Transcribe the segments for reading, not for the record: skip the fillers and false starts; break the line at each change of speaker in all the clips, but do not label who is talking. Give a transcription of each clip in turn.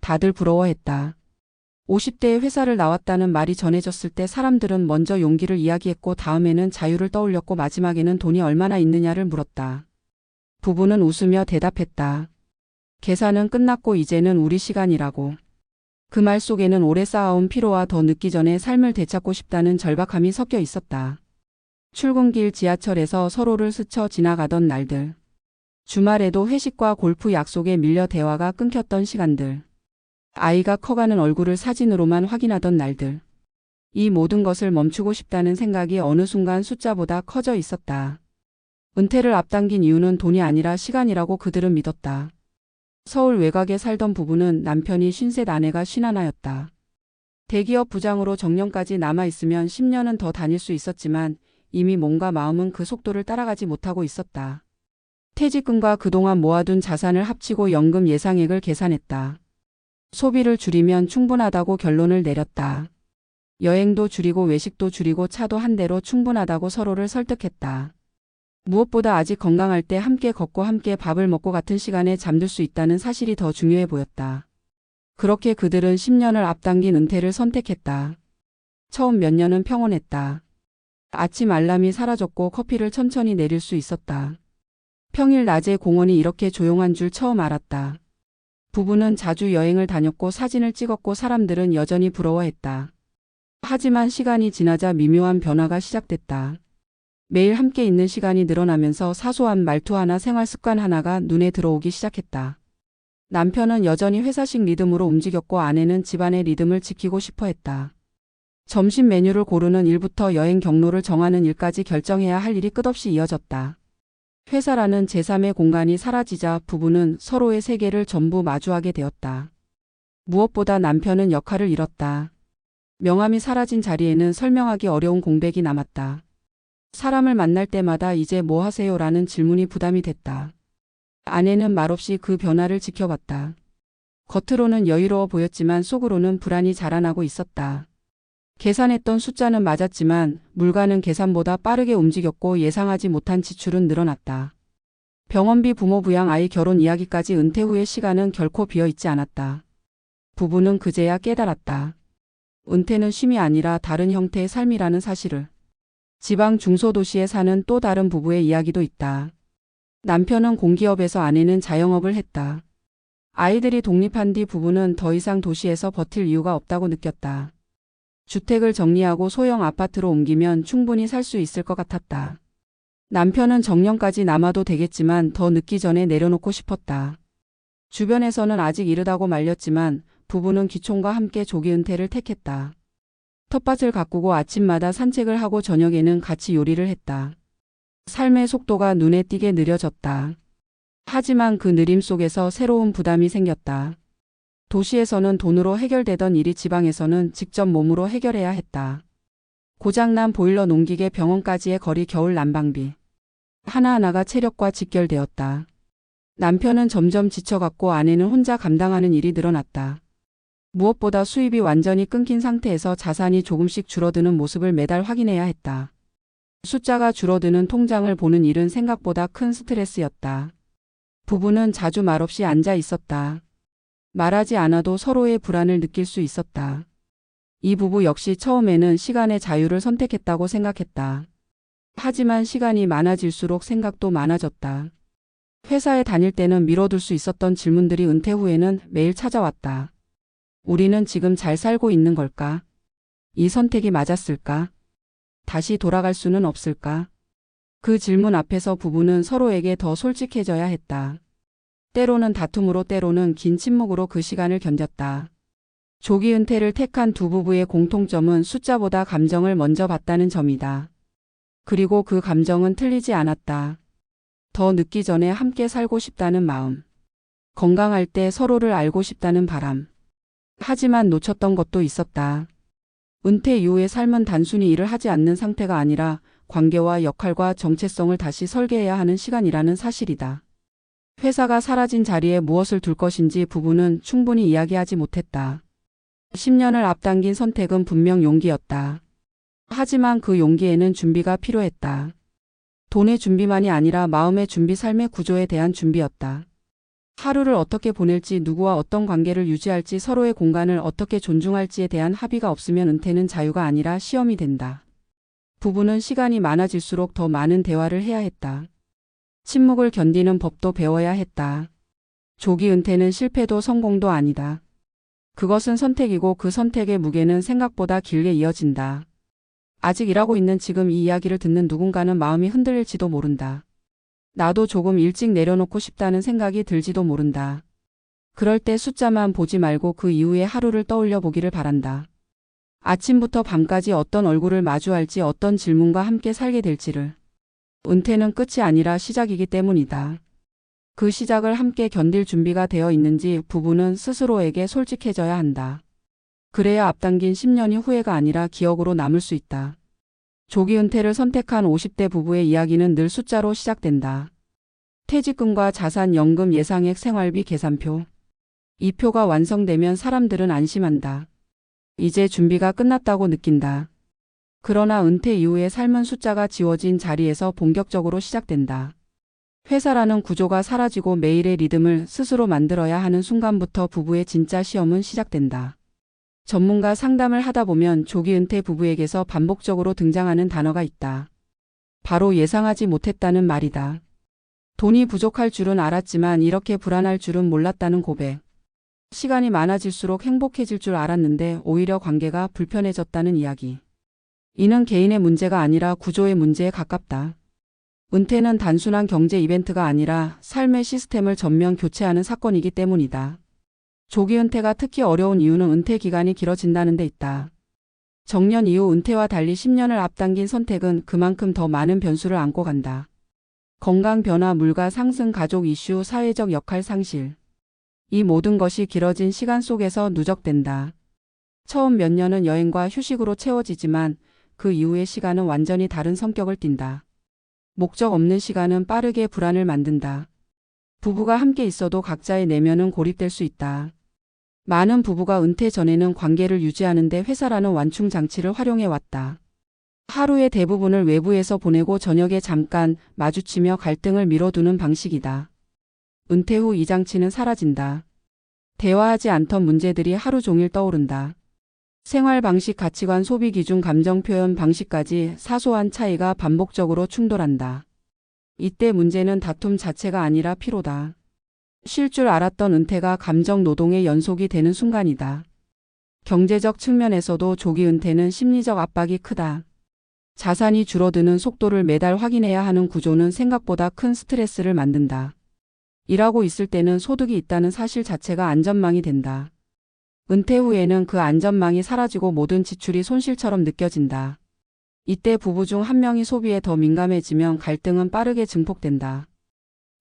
다들 부러워했다. 50대에 회사를 나왔다는 말이 전해졌을 때 사람들은 먼저 용기를 이야기했고 다음에는 자유를 떠올렸고 마지막에는 돈이 얼마나 있느냐를 물었다. 부부는 웃으며 대답했다. 계산은 끝났고 이제는 우리 시간이라고. 그 말 속에는 오래 쌓아온 피로와 더 늦기 전에 삶을 되찾고 싶다는 절박함이 섞여 있었다. 출근길 지하철에서 서로를 스쳐 지나가던 날들. 주말에도 회식과 골프 약속에 밀려 대화가 끊겼던 시간들. 아이가 커가는 얼굴을 사진으로만 확인하던 날들. 이 모든 것을 멈추고 싶다는 생각이 어느 순간 숫자보다 커져 있었다. 은퇴를 앞당긴 이유는 돈이 아니라 시간이라고 그들은 믿었다. 서울 외곽에 살던 부부는 남편이 50, 아내가 51였다. 대기업 부장으로 정년까지 남아있으면 10년은 더 다닐 수 있었지만 이미 몸과 마음은 그 속도를 따라가지 못하고 있었다. 퇴직금과 그동안 모아둔 자산을 합치고 연금 예상액을 계산했다. 소비를 줄이면 충분하다고 결론을 내렸다. 여행도 줄이고 외식도 줄이고 차도 한 대로 충분하다고 서로를 설득했다. 무엇보다 아직 건강할 때 함께 걷고 함께 밥을 먹고 같은 시간에 잠들 수 있다는 사실이 더 중요해 보였다. 그렇게 그들은 10년을 앞당긴 은퇴를 선택했다. 처음 몇 년은 평온했다. 아침 알람이 사라졌고 커피를 천천히 내릴 수 있었다. 평일 낮에 공원이 이렇게 조용한 줄 처음 알았다. 부부는 자주 여행을 다녔고 사진을 찍었고 사람들은 여전히 부러워했다. 하지만 시간이 지나자 미묘한 변화가 시작됐다. 매일 함께 있는 시간이 늘어나면서 사소한 말투 하나, 생활 습관 하나가 눈에 들어오기 시작했다. 남편은 여전히 회사식 리듬으로 움직였고 아내는 집안의 리듬을 지키고 싶어 했다. 점심 메뉴를 고르는 일부터 여행 경로를 정하는 일까지 결정해야 할 일이 끝없이 이어졌다. 회사라는 제3의 공간이 사라지자 부부는 서로의 세계를 전부 마주하게 되었다. 무엇보다 남편은 역할을 잃었다. 명함이 사라진 자리에는 설명하기 어려운 공백이 남았다. 사람을 만날 때마다 이제 뭐 하세요? 라는 질문이 부담이 됐다. 아내는 말없이 그 변화를 지켜봤다. 겉으로는 여유로워 보였지만 속으로는 불안이 자라나고 있었다. 계산했던 숫자는 맞았지만 물가는 계산보다 빠르게 움직였고 예상하지 못한 지출은 늘어났다. 병원비, 부모 부양, 아이 결혼 이야기까지 은퇴 후의 시간은 결코 비어있지 않았다. 부부는 그제야 깨달았다. 은퇴는 쉼이 아니라 다른 형태의 삶이라는 사실을. 지방 중소도시에 사는 또 다른 부부의 이야기도 있다. 남편은 공기업에서 아내는 자영업을 했다. 아이들이 독립한 뒤 부부는 더 이상 도시에서 버틸 이유가 없다고 느꼈다. 주택을 정리하고 소형 아파트로 옮기면 충분히 살 수 있을 것 같았다. 남편은 정년까지 남아도 되겠지만 더 늦기 전에 내려놓고 싶었다. 주변에서는 아직 이르다고 말렸지만 부부는 기촌과 함께 조기 은퇴를 택했다. 텃밭을 가꾸고 아침마다 산책을 하고 저녁에는 같이 요리를 했다. 삶의 속도가 눈에 띄게 느려졌다. 하지만 그 느림 속에서 새로운 부담이 생겼다. 도시에서는 돈으로 해결되던 일이 지방에서는 직접 몸으로 해결해야 했다. 고장난 보일러, 농기계, 병원까지의 거리, 겨울 난방비. 하나하나가 체력과 직결되었다. 남편은 점점 지쳐갔고 아내는 혼자 감당하는 일이 늘어났다. 무엇보다 수입이 완전히 끊긴 상태에서 자산이 조금씩 줄어드는 모습을 매달 확인해야 했다. 숫자가 줄어드는 통장을 보는 일은 생각보다 큰 스트레스였다. 부부는 자주 말없이 앉아 있었다. 말하지 않아도 서로의 불안을 느낄 수 있었다. 이 부부 역시 처음에는 시간의 자유를 선택했다고 생각했다. 하지만 시간이 많아질수록 생각도 많아졌다. 회사에 다닐 때는 미뤄둘 수 있었던 질문들이 은퇴 후에는 매일 찾아왔다. 우리는 지금 잘 살고 있는 걸까? 이 선택이 맞았을까? 다시 돌아갈 수는 없을까? 그 질문 앞에서 부부는 서로에게 더 솔직해져야 했다. 때로는 다툼으로 때로는 긴 침묵으로 그 시간을 견뎠다. 조기 은퇴를 택한 두 부부의 공통점은 숫자보다 감정을 먼저 봤다는 점이다. 그리고 그 감정은 틀리지 않았다. 더 늦기 전에 함께 살고 싶다는 마음. 건강할 때 서로를 알고 싶다는 바람. 하지만 놓쳤던 것도 있었다. 은퇴 이후의 삶은 단순히 일을 하지 않는 상태가 아니라 관계와 역할과 정체성을 다시 설계해야 하는 시간이라는 사실이다. 회사가 사라진 자리에 무엇을 둘 것인지 부부는 충분히 이야기하지 못했다. 10년을 앞당긴 선택은 분명 용기였다. 하지만 그 용기에는 준비가 필요했다. 돈의 준비만이 아니라 마음의 준비, 삶의 구조에 대한 준비였다. 하루를 어떻게 보낼지, 누구와 어떤 관계를 유지할지, 서로의 공간을 어떻게 존중할지에 대한 합의가 없으면 은퇴는 자유가 아니라 시험이 된다. 부부는 시간이 많아질수록 더 많은 대화를 해야 했다. 침묵을 견디는 법도 배워야 했다. 조기 은퇴는 실패도 성공도 아니다. 그것은 선택이고 그 선택의 무게는 생각보다 길게 이어진다. 아직 일하고 있는 지금 이 이야기를 듣는 누군가는 마음이 흔들릴지도 모른다. 나도 조금 일찍 내려놓고 싶다는 생각이 들지도 모른다. 그럴 때 숫자만 보지 말고 그 이후의 하루를 떠올려 보기를 바란다. 아침부터 밤까지 어떤 얼굴을 마주할지, 어떤 질문과 함께 살게 될지를. 은퇴는 끝이 아니라 시작이기 때문이다. 그 시작을 함께 견딜 준비가 되어 있는지 부부는 스스로에게 솔직해져야 한다. 그래야 앞당긴 10년이 후회가 아니라 기억으로 남을 수 있다. 조기 은퇴를 선택한 50대 부부의 이야기는 늘 숫자로 시작된다. 퇴직금과 자산, 연금, 예상액, 생활비 계산표. 이 표가 완성되면 사람들은 안심한다. 이제 준비가 끝났다고 느낀다. 그러나 은퇴 이후의 삶은 숫자가 지워진 자리에서 본격적으로 시작된다. 회사라는 구조가 사라지고 매일의 리듬을 스스로 만들어야 하는 순간부터 부부의 진짜 시험은 시작된다. 전문가 상담을 하다 보면 조기 은퇴 부부에게서 반복적으로 등장하는 단어가 있다. 바로 예상하지 못했다는 말이다. 돈이 부족할 줄은 알았지만 이렇게 불안할 줄은 몰랐다는 고백. 시간이 많아질수록 행복해질 줄 알았는데 오히려 관계가 불편해졌다는 이야기. 이는 개인의 문제가 아니라 구조의 문제에 가깝다. 은퇴는 단순한 경제 이벤트가 아니라 삶의 시스템을 전면 교체하는 사건이기 때문이다. 조기 은퇴가 특히 어려운 이유는 은퇴 기간이 길어진다는 데 있다. 정년 이후 은퇴와 달리 10년을 앞당긴 선택은 그만큼 더 많은 변수를 안고 간다. 건강 변화, 물가 상승, 가족 이슈, 사회적 역할 상실. 이 모든 것이 길어진 시간 속에서 누적된다. 처음 몇 년은 여행과 휴식으로 채워지지만 그 이후의 시간은 완전히 다른 성격을 띈다. 목적 없는 시간은 빠르게 불안을 만든다. 부부가 함께 있어도 각자의 내면은 고립될 수 있다. 많은 부부가 은퇴 전에는 관계를 유지하는데 회사라는 완충 장치를 활용해 왔다. 하루의 대부분을 외부에서 보내고 저녁에 잠깐 마주치며 갈등을 미뤄두는 방식이다. 은퇴 후 이 장치는 사라진다. 대화하지 않던 문제들이 하루 종일 떠오른다. 생활 방식, 가치관, 소비 기준, 감정 표현 방식까지 사소한 차이가 반복적으로 충돌한다. 이때 문제는 다툼 자체가 아니라 피로다. 쉴 줄 알았던 은퇴가 감정 노동의 연속이 되는 순간이다. 경제적 측면에서도 조기 은퇴는 심리적 압박이 크다. 자산이 줄어드는 속도를 매달 확인해야 하는 구조는 생각보다 큰 스트레스를 만든다. 일하고 있을 때는 소득이 있다는 사실 자체가 안전망이 된다. 은퇴 후에는 그 안전망이 사라지고 모든 지출이 손실처럼 느껴진다. 이때 부부 중 한 명이 소비에 더 민감해지면 갈등은 빠르게 증폭된다.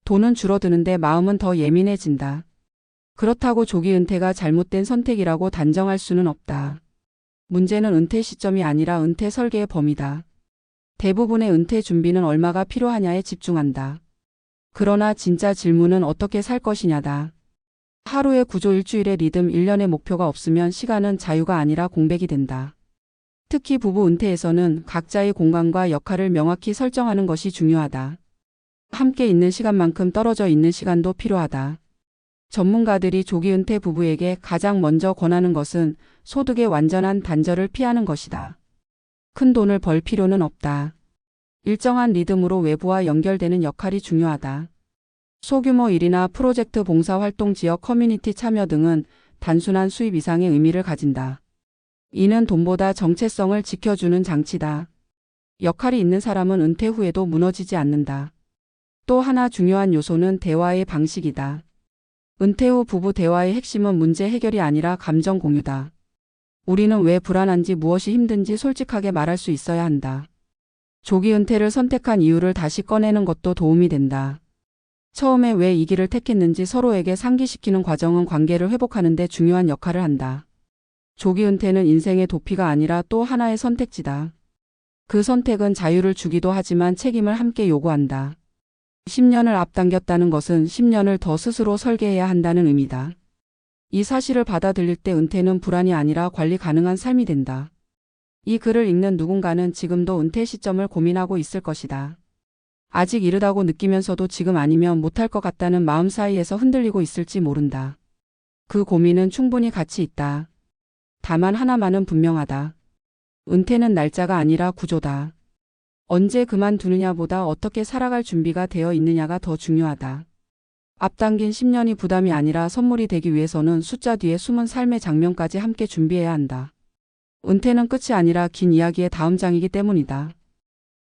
돈은 줄어드는데 마음은 더 예민해진다. 그렇다고 조기 은퇴가 잘못된 선택이라고 단정할 수는 없다. 문제는 은퇴 시점이 아니라 은퇴 설계의 범위다. 대부분의 은퇴 준비는 얼마가 필요하냐에 집중한다. 그러나 진짜 질문은 어떻게 살 것이냐다. 하루의 구조, 일주일의 리듬, 1년의 목표가 없으면 시간은 자유가 아니라 공백이 된다. 특히 부부 은퇴에서는 각자의 공간과 역할을 명확히 설정하는 것이 중요하다. 함께 있는 시간만큼 떨어져 있는 시간도 필요하다. 전문가들이 조기 은퇴 부부에게 가장 먼저 권하는 것은 소득의 완전한 단절을 피하는 것이다. 큰 돈을 벌 필요는 없다. 일정한 리듬으로 외부와 연결되는 역할이 중요하다. 소규모 일이나 프로젝트, 봉사활동, 지역 커뮤니티 참여 등은 단순한 수입 이상의 의미를 가진다. 이는 돈보다 정체성을 지켜주는 장치다. 역할이 있는 사람은 은퇴 후에도 무너지지 않는다. 또 하나 중요한 요소는 대화의 방식이다. 은퇴 후 부부 대화의 핵심은 문제 해결이 아니라 감정 공유다. 우리는 왜 불안한지, 무엇이 힘든지 솔직하게 말할 수 있어야 한다. 조기 은퇴를 선택한 이유를 다시 꺼내는 것도 도움이 된다. 처음에 왜 이 길을 택했는지 서로에게 상기시키는 과정은 관계를 회복하는 데 중요한 역할을 한다. 조기 은퇴는 인생의 도피가 아니라 또 하나의 선택지다. 그 선택은 자유를 주기도 하지만 책임을 함께 요구한다. 10년을 앞당겼다는 것은 10년을 더 스스로 설계해야 한다는 의미다. 이 사실을 받아들일 때 은퇴는 불안이 아니라 관리 가능한 삶이 된다. 이 글을 읽는 누군가는 지금도 은퇴 시점을 고민하고 있을 것이다. 아직 이르다고 느끼면서도 지금 아니면 못할 것 같다는 마음 사이에서 흔들리고 있을지 모른다. 그 고민은 충분히 가치 있다. 다만 하나만은 분명하다. 은퇴는 날짜가 아니라 구조다. 언제 그만두느냐보다 어떻게 살아갈 준비가 되어 있느냐가 더 중요하다. 앞당긴 10년이 부담이 아니라 선물이 되기 위해서는 숫자 뒤에 숨은 삶의 장면까지 함께 준비해야 한다. 은퇴는 끝이 아니라 긴 이야기의 다음 장이기 때문이다.